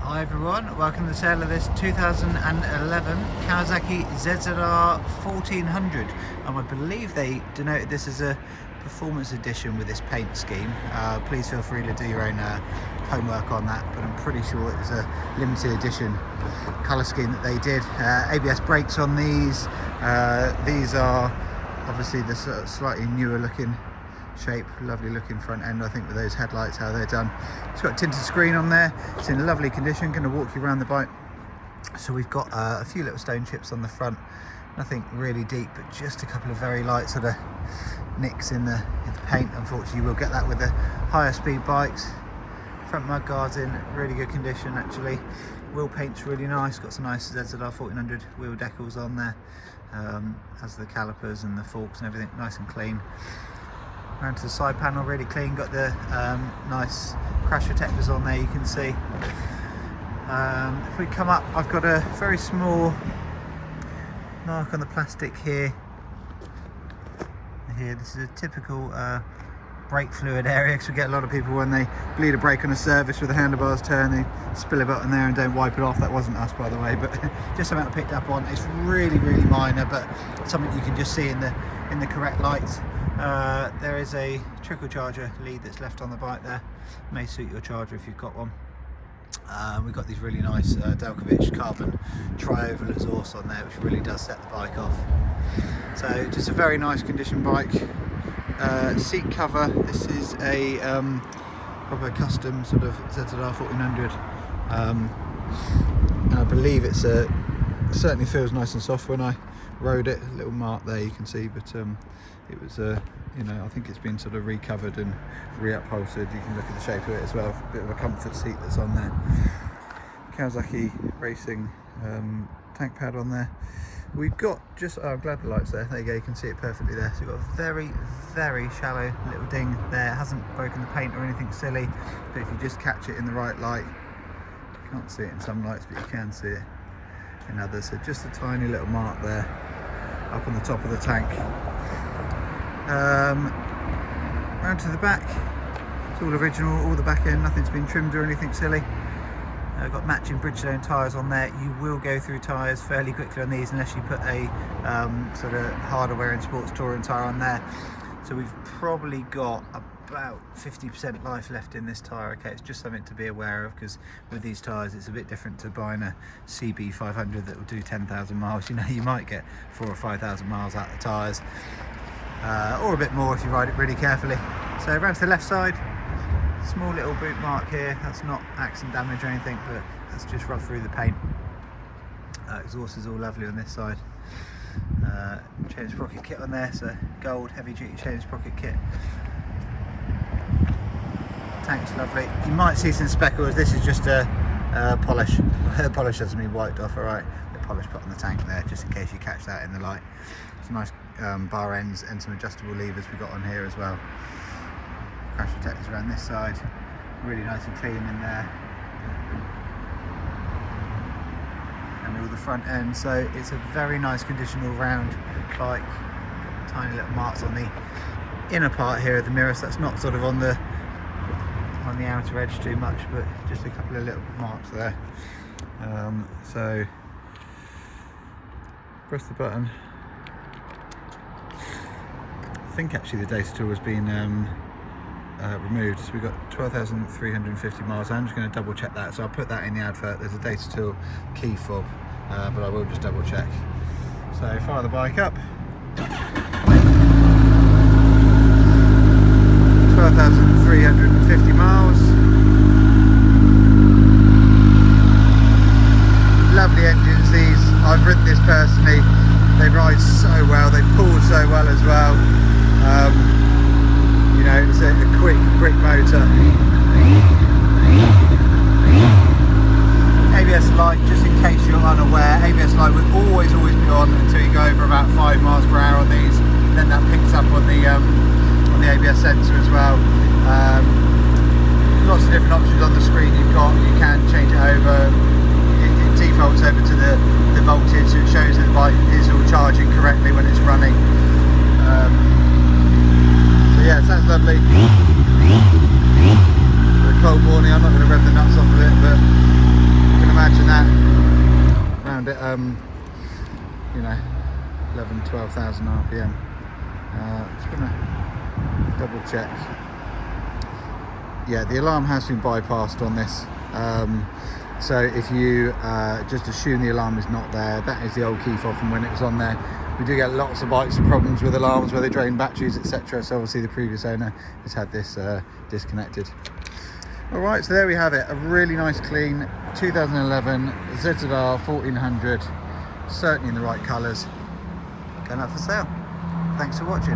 Hi everyone, welcome to the sale of this 2011 Kawasaki ZZR 1400, and I believe they denoted this as a performance edition with this paint scheme. Please feel free to do your own homework on that, but I'm pretty sure it was a limited edition colour scheme that they did. ABS brakes on these. These are obviously the slightly newer looking shape, lovely looking front end, I think, with those headlights, how they're done. It's got a tinted screen on there. It's in lovely condition. Going to walk you around the bike. So we've got a few little stone chips on the front, nothing really deep, but just a couple of very light sort of nicks in the paint. Unfortunately, we'll get that with the higher speed bikes. Front mud guards in really good condition actually. Wheel paint's really nice, got some nice ZZR 1400 wheel decals on there, as the calipers and the forks and everything nice and clean. Around to the side panel, really clean, got the nice crash protectors on there, you can see. If we come up, I've got a very small mark on the plastic here. This is a typical brake fluid area, because we get a lot of people when they bleed a brake on a service with the handlebars turn, they spill a bit on there and don't wipe it off. That wasn't us, by the way, but just something I picked up on. It's really minor, but something you can just see in the correct lights. There is a trickle charger lead that's left on the bike there. May suit your charger if you've got one. We've got these really nice Dynomite carbon tri-oval exhaust on there, which really does set the bike off. So just a very nice condition bike. Seat cover, this is a proper custom sort of ZZR 1400. And I believe it certainly feels nice and soft when I rode it. A little mark there you can see, but it was you know, I think it's been sort of recovered and re-upholstered. You can look at the shape of it as well. A bit of a comfort seat that's on there. Kawasaki Racing tank pad on there. We've got just, oh, I'm glad the light's there. There you go, you can see it perfectly there. So we've got a very shallow little ding there. It hasn't broken the paint or anything silly, but if you just catch it in the right light, you can't see it in some lights, but you can see it in others. So just a tiny little mark there up on the top of the tank. Round to the back, it's all original, all the back end, nothing's been trimmed or anything silly. Got matching Bridgestone tyres on there. You will go through tyres fairly quickly on these unless you put a sort of harder wearing sports touring tyre on there. So we've probably got about 50% life left in this tyre. Okay, it's just something to be aware of, because with these tyres it's a bit different to buying a CB 500 that will do 10,000 miles. You know, you might get 4,000 or 5,000 miles out of the tyres, or a bit more if you ride it really carefully. So around to the left side, small little boot mark here. That's not accident damage or anything, but that's just rubbed through the paint. Exhaust is all lovely on this side. Chain sprocket kit on there, so gold heavy duty chain sprocket kit. Tank's lovely. You might see some speckles. This is just a polish. Polish hasn't been wiped off, alright. The polish put on the tank there, just in case you catch that in the light. Some nice bar ends and some adjustable levers we got on here as well. Crash protectors around this side, really nice and clean in there, and all the front end. So it's a very nice condition all round bike. Tiny little marks on the inner part here of the mirror, so that's not sort of on the outer edge too much, but just a couple of little marks there. So press the button. I think actually the data tool has been removed, so we've got 12,350 miles. I'm just going to double check that, so I'll put that in the advert. There's a data tool key fob, but I will just double check. So fire the bike up. 12,350 miles. Lovely engines these. I've ridden this personally. They ride so well, they pull so well as well. You know, it's a quick motor. ABS light, just in case you're unaware, ABS light will always be on until you go over about 5 miles per hour on these. Then that picks up on the ABS sensor as well. Lots of different options on the screen you've got. You can change it over. It defaults over to the voltage, so it shows that the bike is all charging correctly when it's running. Yeah, it sounds lovely. For a cold morning, I'm not going to rev the nuts off of it, but around at you know, 12,000 RPM. Just gonna double check. Yeah, the alarm has been bypassed on this. So if you just assume the alarm is not there, that is the old key fob from when it was on there. We do get lots of bikes with problems with alarms where they drain batteries, etc. So obviously the previous owner has had this disconnected. All right, so there we have it. A really nice clean 2011 ZZR 1400, certainly in the right colours. Going up for sale. Thanks for watching.